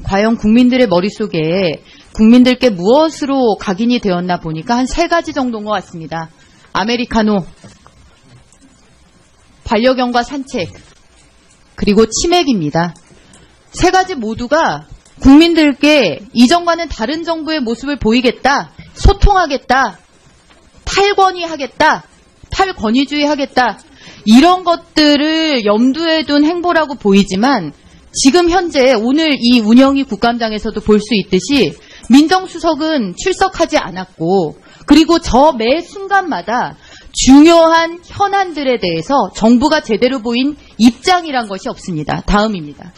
과연 국민들의 머릿속에 국민들께 무엇으로 각인이 되었나 보니까 한 3가지 정도인 것 같습니다. 아메리카노, 반려견과 산책, 그리고 치맥입니다. 3가지 모두가 국민들께 이전과는 다른 정부의 모습을 보이겠다, 소통하겠다, 탈권위하겠다, 탈권위주의하겠다, 이런 것들을 염두에 둔 행보라고 보이지만 지금 현재 오늘 이 운영위 국감장에서도 볼 수 있듯이 민정수석은 출석하지 않았고, 그리고 저 매 순간마다 중요한 현안들에 대해서 정부가 제대로 보인 입장이란 것이 없습니다. 다음입니다.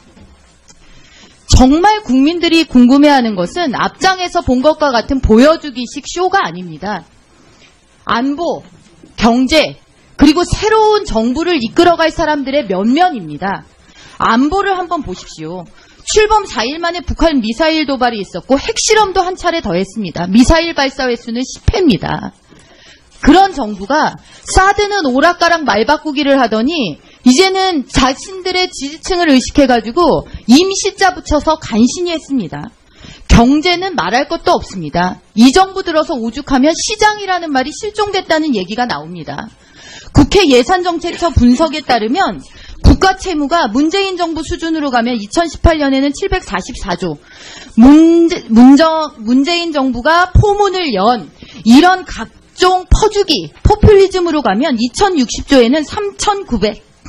정말 국민들이 궁금해하는 것은 앞장에서 본 것과 같은 보여주기식 쇼가 아닙니다. 안보, 경제, 그리고 새로운 정부를 이끌어갈 사람들의 면면입니다. 안보를 한번 보십시오. 출범 4일 만에 북한 미사일 도발이 있었고 핵실험도 한 차례 더 했습니다. 미사일 발사 횟수는 10회입니다. 그런 정부가 사드는 오락가락 말바꾸기를 하더니 이제는 자신들의 지지층을 의식해가지고 임시자 붙여서 간신히 했습니다. 경제는 말할 것도 없습니다. 이 정부 들어서 오죽하면 시장이라는 말이 실종됐다는 얘기가 나옵니다. 국회 예산정책처 분석에 따르면 국가 채무가 문재인 정부 수준으로 가면 2018년에는 744조, 문재인 정부가 포문을 연 이런 각종 퍼주기, 포퓰리즘으로 가면 2060조에는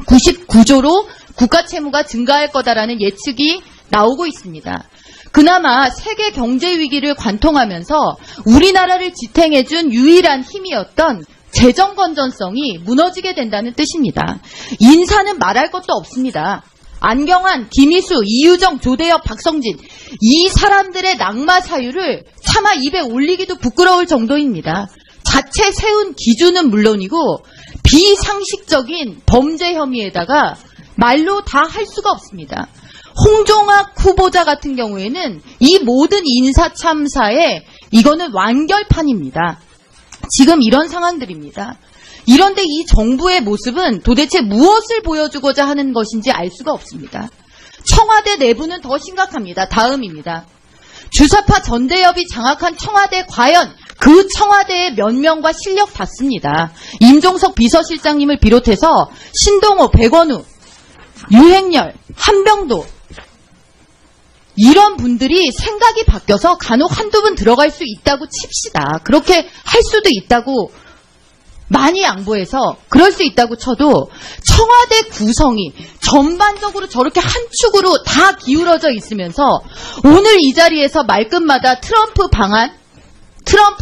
3,999조로 국가 채무가 증가할 거다라는 예측이 나오고 있습니다. 그나마 세계 경제 위기를 관통하면서 우리나라를 지탱해준 유일한 힘이었던 재정 건전성이 무너지게 된다는 뜻입니다. 인사는 말할 것도 없습니다. 안경환, 김희수, 이유정, 조대엽, 박성진, 이 사람들의 낙마 사유를 차마 입에 올리기도 부끄러울 정도입니다. 자체 세운 기준은 물론이고 비상식적인 범죄 혐의에다가 말로 다 할 수가 없습니다. 홍종학 후보자 같은 경우에는 이 모든 인사 참사에 이거는 완결판입니다. 지금 이런 상황들입니다. 이런데 이 정부의 모습은 도대체 무엇을 보여주고자 하는 것인지 알 수가 없습니다. 청와대 내부는 더 심각합니다. 다음입니다. 주사파 전대협이 장악한 청와대, 과연 그 청와대의 면면과 실력 닿습니다. 임종석 비서실장님을 비롯해서 신동호, 백원우, 유행열, 한병도, 이런 분들이 생각이 바뀌어서 간혹 한두 분 들어갈 수 있다고 칩시다. 그렇게 할 수도 있다고 많이 양보해서 그럴 수 있다고 쳐도 청와대 구성이 전반적으로 저렇게 한 축으로 다 기울어져 있으면서 오늘 이 자리에서 말끝마다 트럼프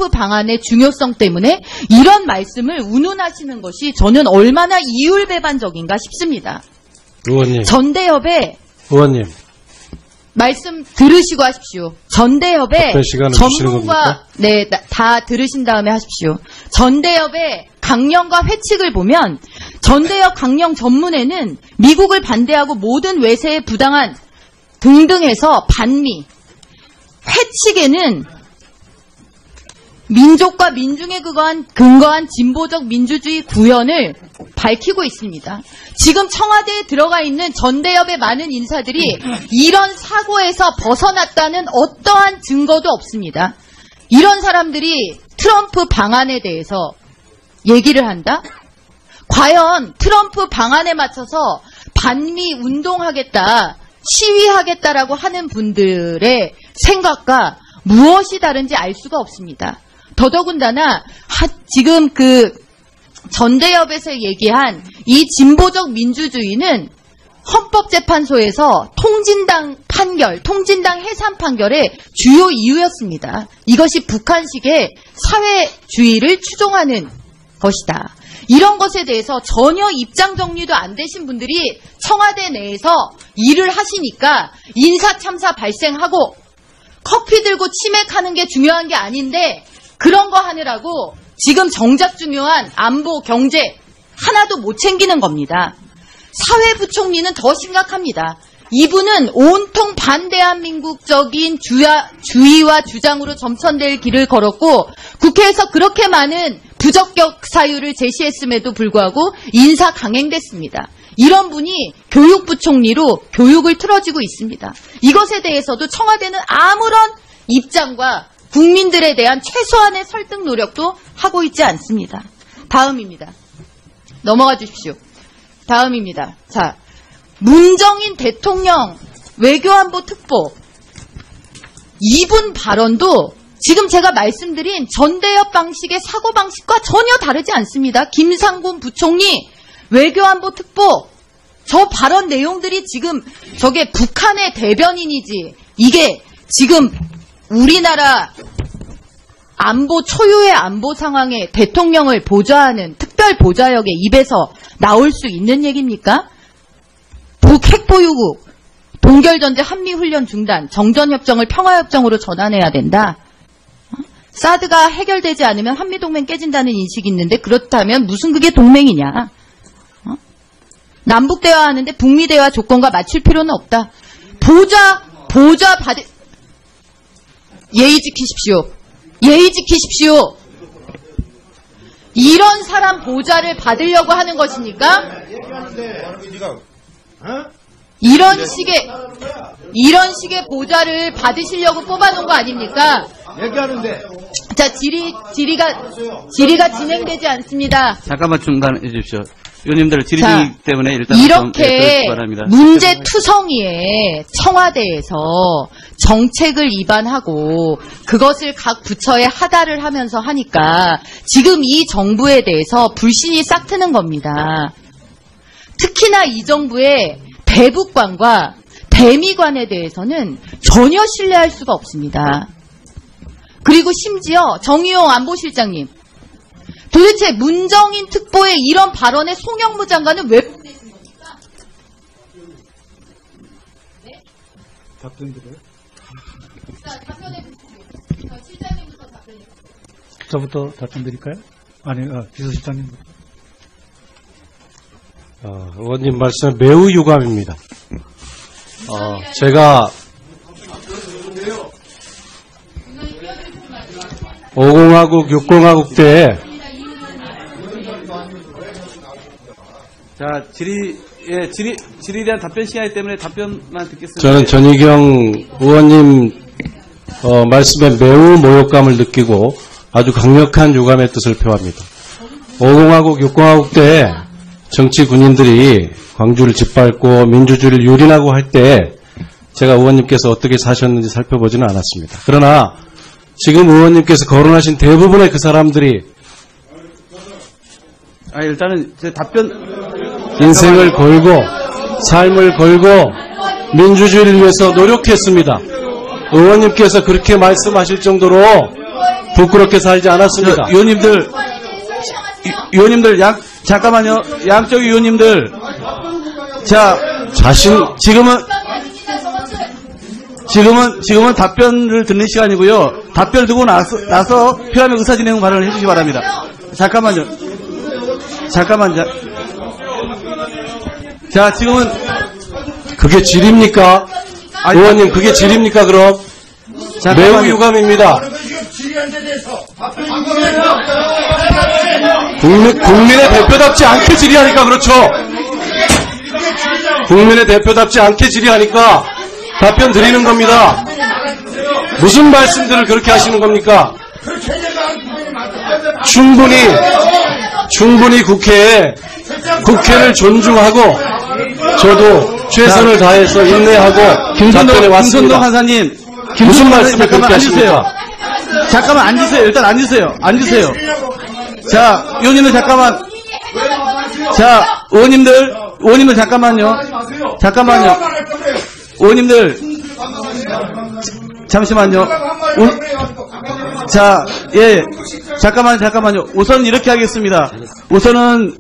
방안의 중요성 때문에 이런 말씀을 운운하시는 것이 저는 얼마나 이율배반적인가 싶습니다. 의원님. 전대협의 의원님. 말씀 들으시고 하십시오. 전대협의 전문가, 네, 다 들으신 다음에 하십시오. 전대협의 강령과 회칙을 보면 전대협 강령 전문에는 미국을 반대하고 모든 외세에 부당한 등등해서 반미, 회칙에는 민족과 민중에 근거한 진보적 민주주의 구현을 밝히고 있습니다. 지금 청와대에 들어가 있는 전대협의 많은 인사들이 이런 사고에서 벗어났다는 어떠한 증거도 없습니다. 이런 사람들이 트럼프 방안에 대해서 얘기를 한다? 과연 트럼프 방안에 맞춰서 반미 운동하겠다, 시위하겠다라고 하는 분들의 생각과 무엇이 다른지 알 수가 없습니다. 더더군다나 지금 그 전대협에서 얘기한 이 진보적 민주주의는 헌법재판소에서 통진당 해산 판결의 주요 이유였습니다. 이것이 북한식의 사회주의를 추종하는 것이다. 이런 것에 대해서 전혀 입장 정리도 안 되신 분들이 청와대 내에서 일을 하시니까 인사참사 발생하고 커피 들고 치맥하는 게 중요한 게 아닌데 그런 거 하느라고 지금 정작 중요한 안보, 경제 하나도 못 챙기는 겁니다. 사회부총리는 더 심각합니다. 이분은 온통 반대한민국적인 주의와 주장으로 점천될 길을 걸었고 국회에서 그렇게 많은 부적격 사유를 제시했음에도 불구하고 인사 강행됐습니다. 이런 분이 교육부총리로 교육을 틀어지고 있습니다. 이것에 대해서도 청와대는 아무런 입장과 국민들에 대한 최소한의 설득 노력도 하고 있지 않습니다. 다음입니다. 넘어가 주십시오. 다음입니다. 자, 문정인 대통령 외교안보 특보 이분 발언도 지금 제가 말씀드린 전대협 방식의 사고방식과 전혀 다르지 않습니다. 김상곤 부총리 외교안보 특보 저 발언 내용들이 지금 저게 북한의 대변인이지 이게 지금 우리나라 안보 초유의 안보 상황에 대통령을 보좌하는 특별 보좌역의 입에서 나올 수 있는 얘기입니까? 핵보유국 동결전제 한미훈련 중단 정전협정을 평화협정으로 전환해야 된다. 사드가 해결되지 않으면 한미동맹 깨진다는 인식이 있는데 그렇다면 무슨 그게 동맹이냐. 남북대화하는데 북미대화 조건과 맞출 필요는 없다. 보좌 받을 예의 지키십시오. 예의 지키십시오. 이런 사람 보좌를 받으려고 하는 것입니까? 이런 식의 보좌를 받으시려고 뽑아놓은 거 아닙니까? 얘기하는데. 자, 질의가 진행되지 않습니다. 잠깐만 중단해 주십시오. 의원님들 질의 자, 중이기 때문에 일단 이렇게 바랍니다. 문제투성이에 청와대에서 정책을 입안하고 그것을 각 부처에 하달을 하면서 하니까 지금 이 정부에 대해서 불신이 싹트는 겁니다. 특히나 이 정부의 대북관과 대미관에 대해서는 전혀 신뢰할 수가 없습니다. 그리고 심지어 정의용 안보실장님, 도대체 문정인 특보의 이런 발언에 송영무 장관은 왜 보내신 겁니까? 네? 답변 드려요? 자, 답변해 주시죠. 실장님부터 답변해 주시죠. 저부터 답변 드릴까요? 아니, 비서실장님. 의원님 말씀에 매우 유감입니다. 제가 5공화국, 6공화국 때 자, 질의에 대한 답변 시간이기 때문에 답변만 듣겠습니다. 저는 전희경 의원님 말씀에 매우 모욕감을 느끼고 아주 강력한 유감의 뜻을 표합니다. 5공화국, 6공화국 때 정치 군인들이 광주를 짓밟고 민주주의를 유린하고 할 때 제가 의원님께서 어떻게 사셨는지 살펴보지는 않았습니다. 그러나 지금 의원님께서 거론하신 대부분의 그 사람들이 일단은 제 답변 인생을 걸고 삶을 걸고 민주주의를 위해서 노력했습니다. 의원님께서 그렇게 말씀하실 정도로 부끄럽게 살지 않았습니다. 의원님들 잠깐만요. 양쪽 의원님들. 자, 지금은 답변을 듣는 시간이고요. 답변을 듣고 나서 필요하면 의사진행 발언을 해주시기 바랍니다. 잠깐만요. 자, 지금은 그게 질입니까? 의원님, 그게 질입니까, 그럼? 매우 유감입니다. 국민의 대표답지 않게 질의하니까 그렇죠. 국민의 대표답지 않게 질의하니까 답변 드리는 겁니다. 무슨 말씀들을 그렇게 하시는 겁니까? 충분히 국회를 존중하고 저도 최선을 다해서 인내하고 답변해 왔습니다. 김선동 판사님, 무슨 말씀을 그렇게 하십니까? 잠깐만 앉으세요. 일단 앉으세요. 자, 의원님들 잠깐만. 자, 의원님들 잠깐만요. 의원님들 잠시만요. 자, 예, 잠깐만요. 우선 이렇게 하겠습니다. 우선은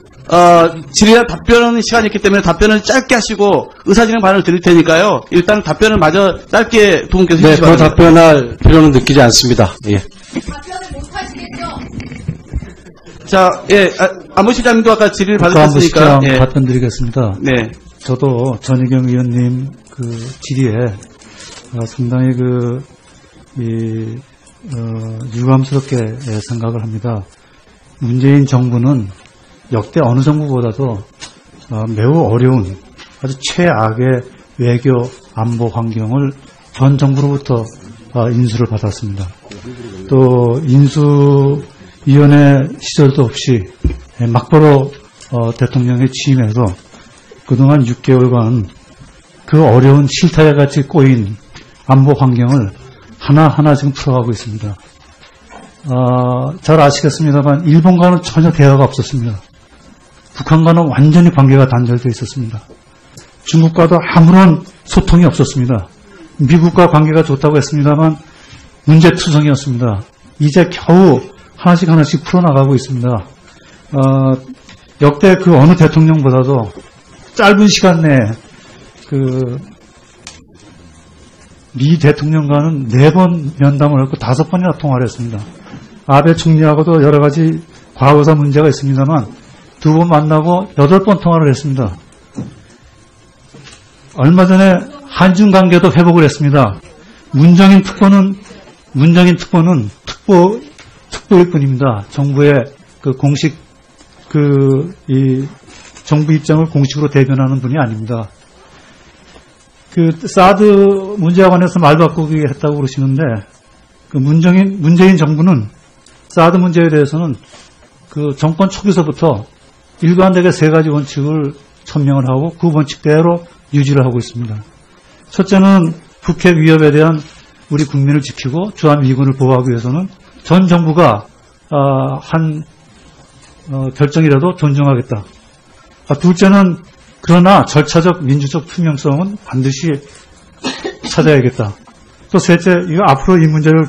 질의나 답변 시간이 있기 때문에 답변을 짧게 하시고 의사진행 발언을 드릴 테니까요. 일단 답변을 마저 짧게 두 분께서 해주시기 바랍니다. 더 답변할 필요는 느끼지 않습니다. 예. 답변을 못 하시겠죠? 자, 예, 안보실장님도 아까 질의를 받으셨으니까. 안보실장 답변 드리겠습니다. 네. 저도 전희경 의원님 질의에 상당히 유감스럽게 생각을 합니다. 문재인 정부는 역대 어느 정부보다도 매우 어려운 아주 최악의 외교 안보 환경을 전 정부로부터 인수를 받았습니다. 또 인수위원회 시절도 없이 막바로 대통령에 취임해서 그동안 6개월간 그 어려운 실타래 같이 꼬인 안보 환경을 하나하나 지금 풀어가고 있습니다. 잘 아시겠습니다만 일본과는 전혀 대화가 없었습니다. 북한과는 완전히 관계가 단절되어 있었습니다. 중국과도 아무런 소통이 없었습니다. 미국과 관계가 좋다고 했습니다만 문제투성이었습니다. 이제 겨우 하나씩 풀어나가고 있습니다. 역대 그 어느 대통령보다도 짧은 시간 내에 미 대통령과는 4번 면담을 했고 5번이나 통화를 했습니다. 아베 총리하고도 여러 가지 과거사 문제가 있습니다만 2번 만나고 8번 통화를 했습니다. 얼마 전에 한중 관계도 회복을 했습니다. 문정인 특보는 특보일 뿐입니다. 정부의 공식 정부 입장을 공식으로 대변하는 분이 아닙니다. 사드 문제와 관해서 말 바꾸기 했다고 그러시는데, 문재인 정부는 사드 문제에 대해서는 정권 초기서부터 일관되게 3가지 원칙을 천명을 하고 그 원칙대로 유지를 하고 있습니다. 첫째는 북핵 위협에 대한 우리 국민을 지키고 주한미군을 보호하기 위해서는 전 정부가 한 결정이라도 존중하겠다. 둘째는 그러나 절차적 민주적 투명성은 반드시 찾아야겠다. 또 셋째, 앞으로 이 문제를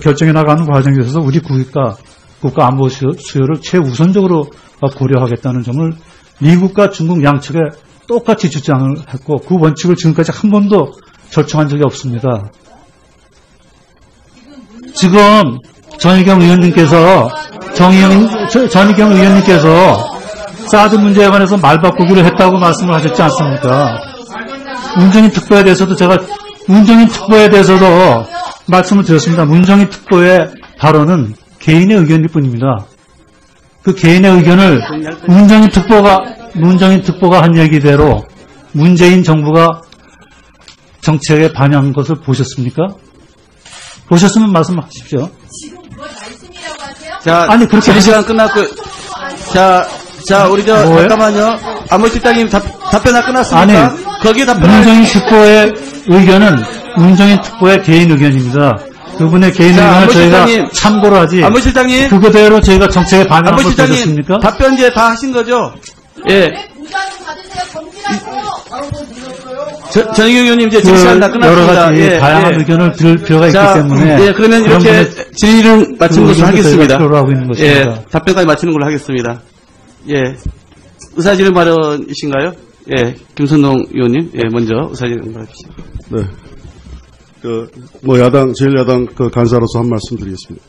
결정해 나가는 과정에 있어서 우리 국가 안보 수요를 최우선적으로 고려하겠다는 점을 미국과 중국 양측에 똑같이 주장을 했고 그 원칙을 지금까지 한 번도 절충한 적이 없습니다. 지금 전희경 의원님께서 사드 문제에 관해서 말 바꾸기를 했다고 말씀을 하셨지 않습니까? 문정인 특보에 대해서도 말씀을 드렸습니다. 문정인 특보의 발언은 개인의 의견일 뿐입니다. 그 개인의 의견을 문정인 특보가 한 얘기대로 문재인 정부가 정책에 반영한 것을 보셨습니까? 보셨으면 말씀하십시오. 지금 그걸 말씀이라고 하세요? 자, 아니, 그렇게 시간 끝났고, 우리 뭐예요? 잠깐만요. 안보실장님 답변 끝났습니까? 아니, 거기에 문정인 특보의 의견은 문정인 특보의 개인 의견입니다. 그분의 개인 의견을 저희가 참고로 하지. 안보실장님. 그거대로 저희가 정책에 반영한 걸 안보실장님, 보셨습니까? 답변 이제 다 하신 거죠? 예. 왜 보좌는 받으세요? 정리하세요. 전희경 의원님 이제 질의시간 다 끝났습니다. 여러 가지 다양한 의견을 들을 필요가 있기 때문에. 예, 그러면 이렇게 질의를 마치는 것으로 하겠습니다. 하고 있는 것입니다. 예, 답변까지 마치는 걸로 하겠습니다. 예. 의사진행 발언이신가요? 예, 김선동 의원님. 예, 먼저 의사진행 발언이시죠. 네. 제일야당 간사로서 한 말씀 드리겠습니다.